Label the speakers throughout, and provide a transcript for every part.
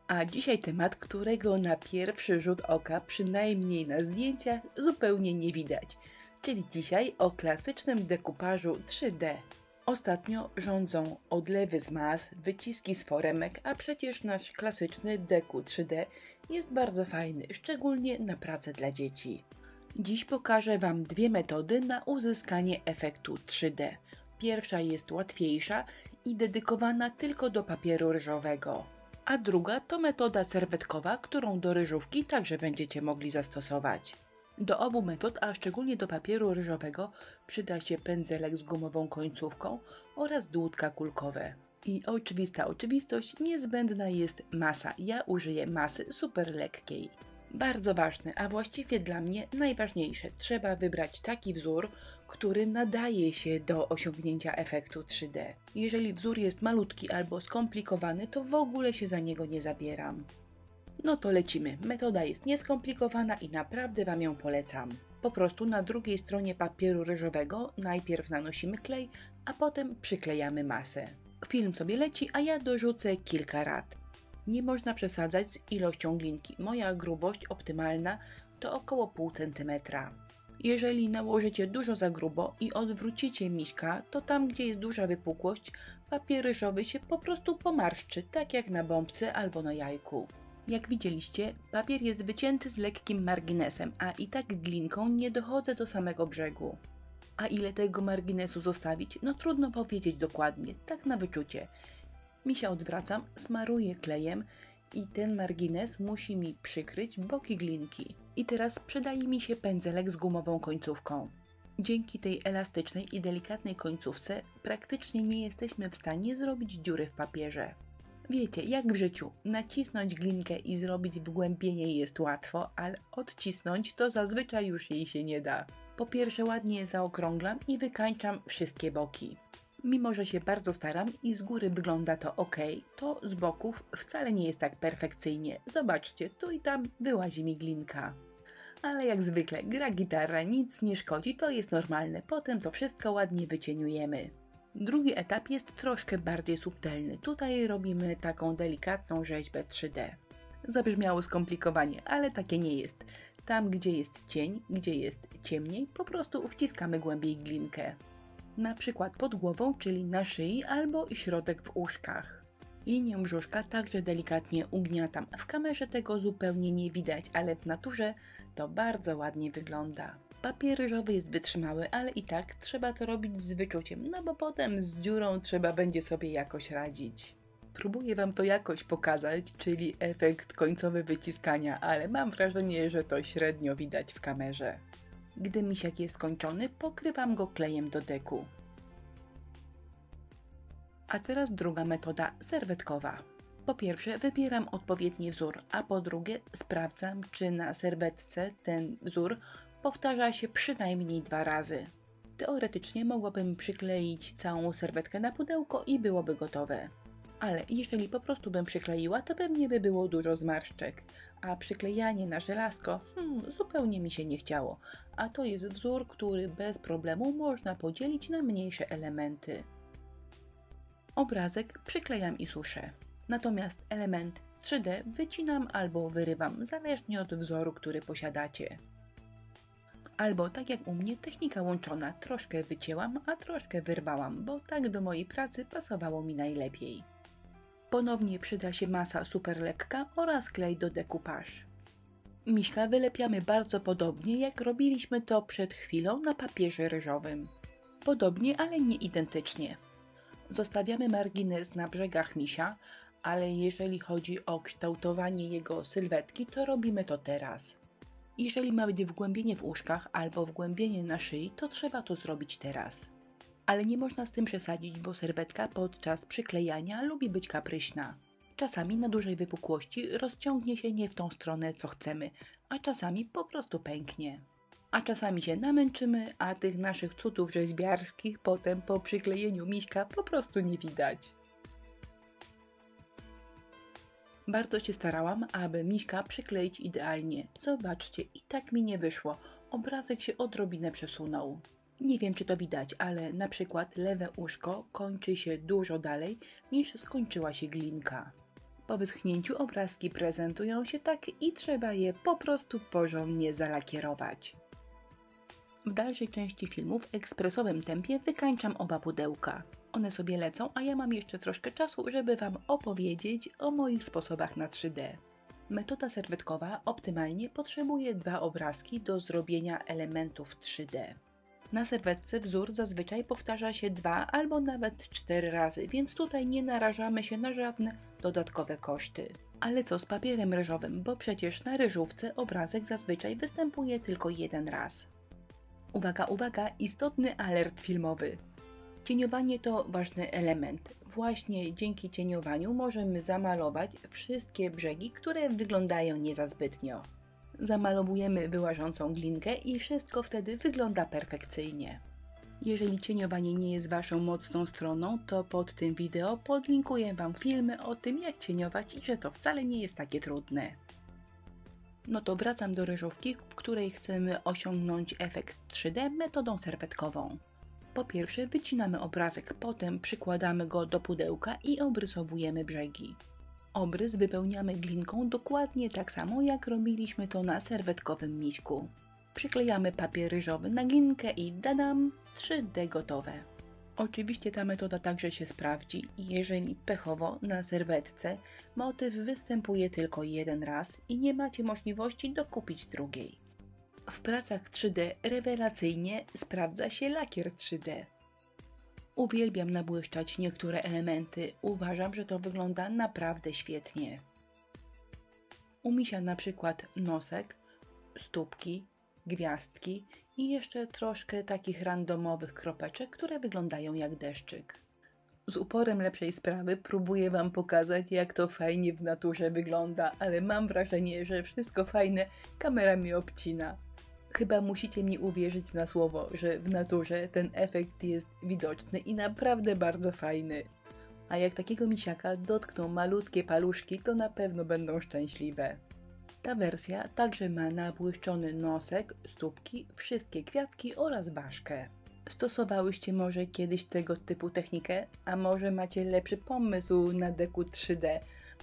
Speaker 1: A dzisiaj temat, którego na pierwszy rzut oka, przynajmniej na zdjęciach, zupełnie nie widać. Czyli dzisiaj o klasycznym dekupażu 3D. Ostatnio rządzą odlewy z mas, wyciski z foremek, a przecież nasz klasyczny deku 3D jest bardzo fajny, szczególnie na pracę dla dzieci. Dziś pokażę Wam dwie metody na uzyskanie efektu 3D. Pierwsza jest łatwiejsza i dedykowana tylko do papieru ryżowego, a druga to metoda serwetkowa, którą do ryżówki także będziecie mogli zastosować. Do obu metod, a szczególnie do papieru ryżowego, przyda się pędzelek z gumową końcówką oraz dłutka kulkowe. I oczywista oczywistość, niezbędna jest masa. Ja użyję masy super lekkiej. Bardzo ważne, a właściwie dla mnie najważniejsze, trzeba wybrać taki wzór, który nadaje się do osiągnięcia efektu 3D. Jeżeli wzór jest malutki albo skomplikowany, to w ogóle się za niego nie zabieram. No to lecimy. Metoda jest nieskomplikowana i naprawdę Wam ją polecam. Po prostu na drugiej stronie papieru ryżowego najpierw nanosimy klej, a potem przyklejamy masę. Film sobie leci, a ja dorzucę kilka rad. Nie można przesadzać z ilością glinki. Moja grubość optymalna to około pół centymetra. Jeżeli nałożycie dużo za grubo i odwrócicie miśka, to tam, gdzie jest duża wypukłość, papier ryżowy się po prostu pomarszczy, tak jak na bombce albo na jajku. Jak widzieliście, papier jest wycięty z lekkim marginesem, a i tak glinką nie dochodzę do samego brzegu. A ile tego marginesu zostawić? No trudno powiedzieć dokładnie, tak na wyczucie. Misia odwracam, smaruję klejem i ten margines musi mi przykryć boki glinki. I teraz przydaje mi się pędzelek z gumową końcówką. Dzięki tej elastycznej i delikatnej końcówce praktycznie nie jesteśmy w stanie zrobić dziury w papierze. Wiecie, jak w życiu, nacisnąć glinkę i zrobić wgłębienie jest łatwo, ale odcisnąć to zazwyczaj już jej się nie da. Po pierwsze ładnie zaokrąglam i wykańczam wszystkie boki. Mimo że się bardzo staram i z góry wygląda to ok, to z boków wcale nie jest tak perfekcyjnie. Zobaczcie, tu i tam wyłazi mi glinka. Ale jak zwykle, gra gitara, nic nie szkodzi, to jest normalne, potem to wszystko ładnie wycieniujemy. Drugi etap jest troszkę bardziej subtelny. Tutaj robimy taką delikatną rzeźbę 3D. Zabrzmiało skomplikowanie, ale takie nie jest. Tam, gdzie jest cień, gdzie jest ciemniej, po prostu wciskamy głębiej glinkę. Na przykład pod głową, czyli na szyi albo środek w uszkach. Linię brzuszka także delikatnie ugniatam. W kamerze tego zupełnie nie widać, ale w naturze to bardzo ładnie wygląda. Papier ryżowy jest wytrzymały, ale i tak trzeba to robić z wyczuciem, no bo potem z dziurą trzeba będzie sobie jakoś radzić. Próbuję Wam to jakoś pokazać, czyli efekt końcowy wyciskania, ale mam wrażenie, że to średnio widać w kamerze. Gdy misiak jest skończony, pokrywam go klejem do deku. A teraz druga metoda, serwetkowa. Po pierwsze wybieram odpowiedni wzór, a po drugie sprawdzam, czy na serwetce ten wzór powtarza się przynajmniej 2 razy. Teoretycznie mogłabym przykleić całą serwetkę na pudełko i byłoby gotowe. Ale jeżeli po prostu bym przykleiła, to pewnie by było dużo zmarszczek, a przyklejanie na żelazko zupełnie mi się nie chciało, a to jest wzór, który bez problemu można podzielić na mniejsze elementy. Obrazek przyklejam i suszę, natomiast element 3D wycinam albo wyrywam, zależnie od wzoru, który posiadacie. Albo tak jak u mnie, technika łączona, troszkę wycięłam, a troszkę wyrwałam, bo tak do mojej pracy pasowało mi najlepiej. Ponownie przyda się masa super lekka oraz klej do dekupaż. Miśka wylepiamy bardzo podobnie, jak robiliśmy to przed chwilą na papierze ryżowym. Podobnie, ale nie identycznie. Zostawiamy margines na brzegach misia, ale jeżeli chodzi o kształtowanie jego sylwetki, to robimy to teraz. Jeżeli ma być wgłębienie w uszkach albo wgłębienie na szyi, to trzeba to zrobić teraz. Ale nie można z tym przesadzić, bo serwetka podczas przyklejania lubi być kapryśna. Czasami na dużej wypukłości rozciągnie się nie w tą stronę, co chcemy, a czasami po prostu pęknie. A czasami się namęczymy, a tych naszych cudów rzeźbiarskich potem po przyklejeniu miśka po prostu nie widać. Bardzo się starałam, aby miśka przykleić idealnie. Zobaczcie, i tak mi nie wyszło. Obrazek się odrobinę przesunął. Nie wiem, czy to widać, ale na przykład lewe uszko kończy się dużo dalej niż skończyła się glinka. Po wyschnięciu obrazki prezentują się tak i trzeba je po prostu porządnie zalakierować. W dalszej części filmu w ekspresowym tempie wykańczam oba pudełka. One sobie lecą, a ja mam jeszcze troszkę czasu, żeby Wam opowiedzieć o moich sposobach na 3D. Metoda serwetkowa optymalnie potrzebuje 2 obrazki do zrobienia elementów 3D. Na serwetce wzór zazwyczaj powtarza się 2 albo nawet 4 razy, więc tutaj nie narażamy się na żadne dodatkowe koszty. Ale co z papierem ryżowym, bo przecież na ryżówce obrazek zazwyczaj występuje tylko 1 raz. Uwaga, uwaga, istotny alert filmowy. Cieniowanie to ważny element. Właśnie dzięki cieniowaniu możemy zamalować wszystkie brzegi, które wyglądają nie za zbytnio. Zamalowujemy wyłażącą glinkę i wszystko wtedy wygląda perfekcyjnie. Jeżeli cieniowanie nie jest Waszą mocną stroną, to pod tym wideo podlinkuję Wam filmy o tym, jak cieniować i że to wcale nie jest takie trudne. No to wracam do ryżówki, w której chcemy osiągnąć efekt 3D metodą serwetkową. Po pierwsze wycinamy obrazek, potem przykładamy go do pudełka i obrysowujemy brzegi. Obrys wypełniamy glinką dokładnie tak samo, jak robiliśmy to na serwetkowym misku. Przyklejamy papier ryżowy na glinkę i dadam, 3D gotowe. Oczywiście ta metoda także się sprawdzi, jeżeli pechowo na serwetce motyw występuje tylko 1 raz i nie macie możliwości dokupić drugiej. W pracach 3D rewelacyjnie sprawdza się lakier 3D. Uwielbiam nabłyszczać niektóre elementy, uważam, że to wygląda naprawdę świetnie. U misia na przykład nosek, stópki, gwiazdki i jeszcze troszkę takich randomowych kropeczek, które wyglądają jak deszczyk. Z uporem lepszej sprawy próbuję Wam pokazać, jak to fajnie w naturze wygląda, ale mam wrażenie, że wszystko fajne kamera mi obcina. Chyba musicie mi uwierzyć na słowo, że w naturze ten efekt jest widoczny i naprawdę bardzo fajny. A jak takiego misiaka dotkną malutkie paluszki, to na pewno będą szczęśliwe. Ta wersja także ma nabłyszczony nosek, stópki, wszystkie kwiatki oraz ważkę. Stosowałyście może kiedyś tego typu technikę, a może macie lepszy pomysł na deku 3D,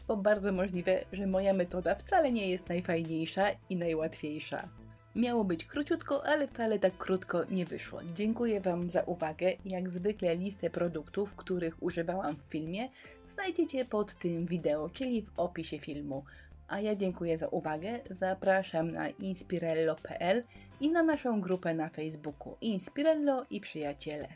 Speaker 1: bo bardzo możliwe, że moja metoda wcale nie jest najfajniejsza i najłatwiejsza. Miało być króciutko, ale wcale tak krótko nie wyszło. Dziękuję Wam za uwagę. Jak zwykle listę produktów, których używałam w filmie, znajdziecie pod tym wideo, czyli w opisie filmu. A ja dziękuję za uwagę, zapraszam na inspirello.pl i na naszą grupę na Facebooku Inspirello i Przyjaciele.